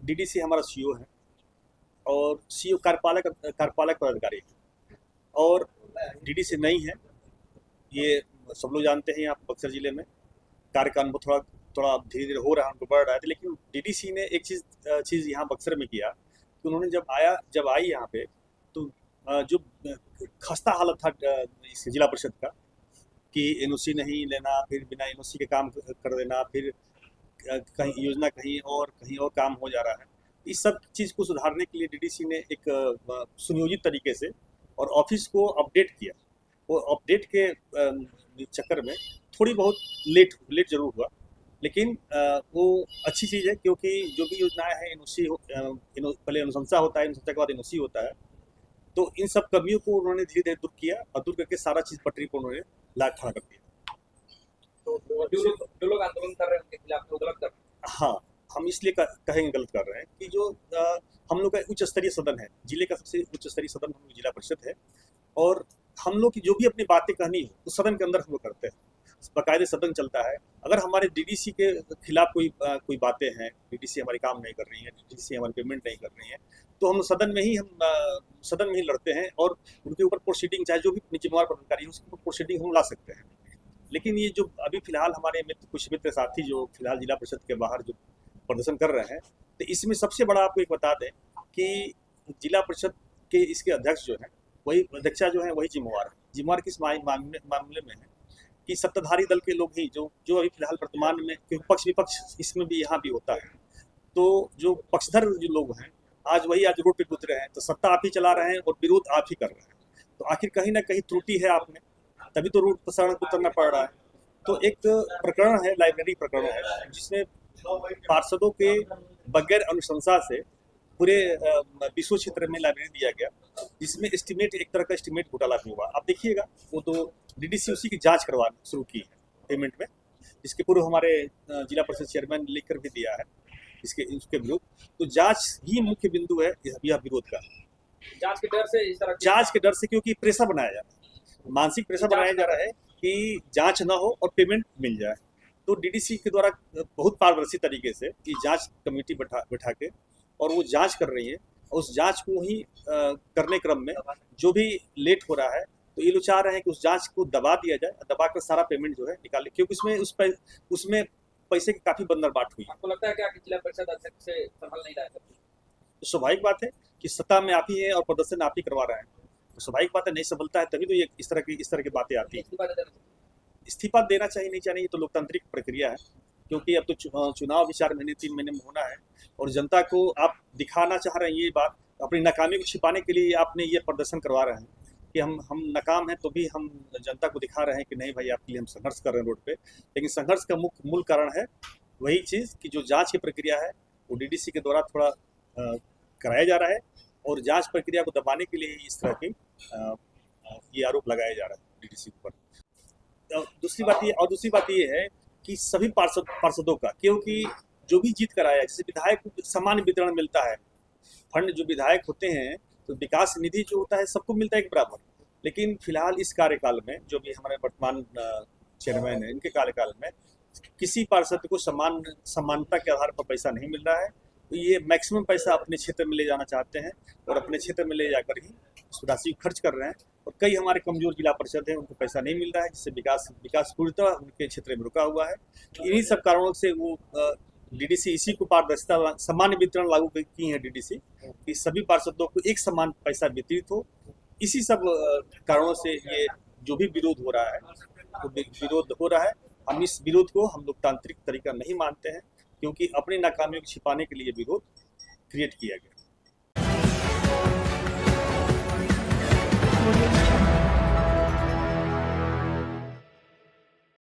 DDC हमारा CEO है और सीईओ कार्यपालक पदाधिकारी है और डीडीसी नहीं है, ये सब लोग जानते हैं। यहाँ बक्सर जिले में कार्य का अनुभव थोड़ा थोड़ा धीरे धीरे हो रहा है, उनको बढ़ रहा है। लेकिन डीडीसी ने एक चीज़ यहाँ बक्सर में किया कि उन्होंने जब आई यहाँ पे तो जो खस्ता हालत था इस जिला परिषद का कि एनओसी नहीं लेना, फिर बिना एनओसी के काम कर देना, फिर कहीं योजना कहीं और काम हो जा रहा है। इस सब चीज़ को सुधारने के लिए डीडीसी ने एक सुनियोजित तरीके से और ऑफिस को अपडेट किया। वो अपडेट के चक्कर में थोड़ी बहुत लेट जरूर हुआ, लेकिन वो अच्छी चीज़ है क्योंकि जो भी योजनाएं हैं एनओसी पहले अनुशंसा होता है, अनुशंसा के बाद एनओसी होता है। तो इन सब कमियों को उन्होंने धीरे धीरे दूर किया और दूर करके सारा चीज़ पटरी पर उन्होंने ला खड़ा कर दिया। तो जो लोग आंदोलन कर रहे हैं उनके खिलाफ तो गलत कर रहे हैं। हाँ, हम इसलिए कहेंगे गलत कर रहे हैं कि जो हम लोग का उच्च स्तरीय सदन है, जिले का सबसे उच्च स्तरीय सदन हम लोग जिला परिषद है और हम लोग की जो भी अपनी बातें कहनी हो उस सदन के अंदर हम लोग करते हैं, बाकायदे सदन चलता है। अगर हमारे डीडीसी के खिलाफ कोई बातें हैं, डीडीसी हमारी काम नहीं कर रही है, डीडीसी हमारी पेमेंट नहीं कर रही है, तो हम सदन में ही लड़ते हैं और उनके ऊपर प्रोसीडिंग, चाहे जो भी जिम्मेवार पदाधिकारी है उसके ऊपर प्रोसीडिंग हम ला सकते हैं। लेकिन ये जो अभी फिलहाल हमारे कुछ मित्र साथी जो फिलहाल जिला परिषद के बाहर जो प्रदर्शन कर रहे हैं, तो इसमें सबसे बड़ा आपको एक बता दें कि जिला परिषद के इसके अध्यक्ष जो है अध्यक्षा जो है वही जिम्मेवार किस मामले में है कि सत्ताधारी दल के लोग ही जो अभी फिलहाल वर्तमान में, क्योंकि पक्ष विपक्ष इसमें भी यहाँ भी होता है, तो जो पक्षधर जो लोग हैं आज रोड पे उतरे हैं, तो सत्ता आप ही चला रहे हैं और विरोध आप ही कर रहे हैं। तो आखिर कहीं ना कहीं त्रुटि है आप में, तभी तो रोड पर सड़क उतरना पड़ रहा है। तो एक प्रकरण है, लाइब्रेरी प्रकरण है, जिसमें पार्षदों के बगैर अनुशंसा से पूरे विश्व क्षेत्र में लाइब्रेरी दिया गया, जिसमें एक तरह का एस्टिमेट घोटाला भी हुआ। आप देखिएगा, वो तो डीडीसी उसी की जांच करवाना शुरू की है पेमेंट में, जिसके पूर्व हमारे जिला परिषद चेयरमैन ने लिख कर भी दिया है इसके विरुद्ध। तो जांच ही मुख्य बिंदु है यह विरोध का। जांच के डर से इस तरह जांच के डर से, क्योंकि प्रेशर बनाया जा रहा है, मानसिक प्रेशर बनाया जा रहा है कि जांच ना हो और पेमेंट मिल जाए। तो डीडीसी के द्वारा बहुत पारदर्शी तरीके से ये जांच कमेटी बैठा के और वो जांच कर रही है। उस जांच को ही करने क्रम में जो भी लेट हो रहा है, तो ये लोग चाह रहे हैं कि उस जांच को दबा दिया जाए, दबा कर सारा पेमेंट जो है निकाले, क्योंकि उसमें पैसे की काफी बंदरबाट हुई। आपको लगता है क्या कि जिला परिषद अध्यक्ष से संभाल नहीं रहा है? तो स्वाभाविक बात है कि सत्ता में आप ही है और प्रदर्शन आप ही करवा रहे हैं, तो स्वाभाविक बात है, नहीं संभलता है तभी तो ये इस तरह की बातें आती है। इस्तीफा देना चाहिए नहीं चाहिए, ये तो लोकतांत्रिक प्रक्रिया है, क्योंकि अब तो चुनाव भी 4 महीने 3 महीने में होना है और जनता को आप दिखाना चाह रहे हैं ये बात, अपनी नाकामी को छिपाने के लिए आपने ये प्रदर्शन करवा रहे हैं कि हम नाकाम हैं, तो भी हम जनता को दिखा रहे हैं कि नहीं भाई आपके लिए हम संघर्ष कर रहे हैं रोड पे। लेकिन संघर्ष का मूल कारण है वही चीज़ कि जो जांच की प्रक्रिया है वो डीडीसी के द्वारा थोड़ा कराया जा रहा है और जांच प्रक्रिया को दबाने के लिए इस तरह की ये आरोप लगाया जा रहा है डीडीसी के ऊपर। दूसरी बात ये है कि सभी पार्षदों का, क्योंकि जो भी जीत कर आया, जैसे विधायक को सामान्य वितरण मिलता है, फंड जो विधायक होते हैं तो विकास निधि जो होता है सबको मिलता है एक बराबर। लेकिन फिलहाल इस कार्यकाल में जो भी हमारे वर्तमान चेयरमैन है, इनके कार्यकाल में किसी पार्षद को समानता के आधार पर पैसा नहीं मिल रहा है। तो ये मैक्सिमम पैसा अपने क्षेत्र में ले जाना चाहते हैं और अपने क्षेत्र में ले जाकर ही उस राशि को खर्च कर रहे हैं। और कई हमारे कमजोर जिला परिषद हैं, उनको पैसा नहीं मिल रहा है, जिससे विकास पूर्णतः उनके क्षेत्र में रुका हुआ है। इन्हीं सब कारणों से वो डीडीसी इसी को पारदर्शिता, सामान्य वितरण लागू की है डीडीसी कि सभी पार्षदों को एक समान पैसा वितरित हो। इसी सब कारणों से ये जो भी विरोध हो रहा है वो विरोध हो रहा है। हम इस विरोध को हम लोकतांत्रिक तरीका नहीं मानते हैं, क्योंकि अपनी नाकामियों को छिपाने के लिए विरोध क्रिएट किया गया।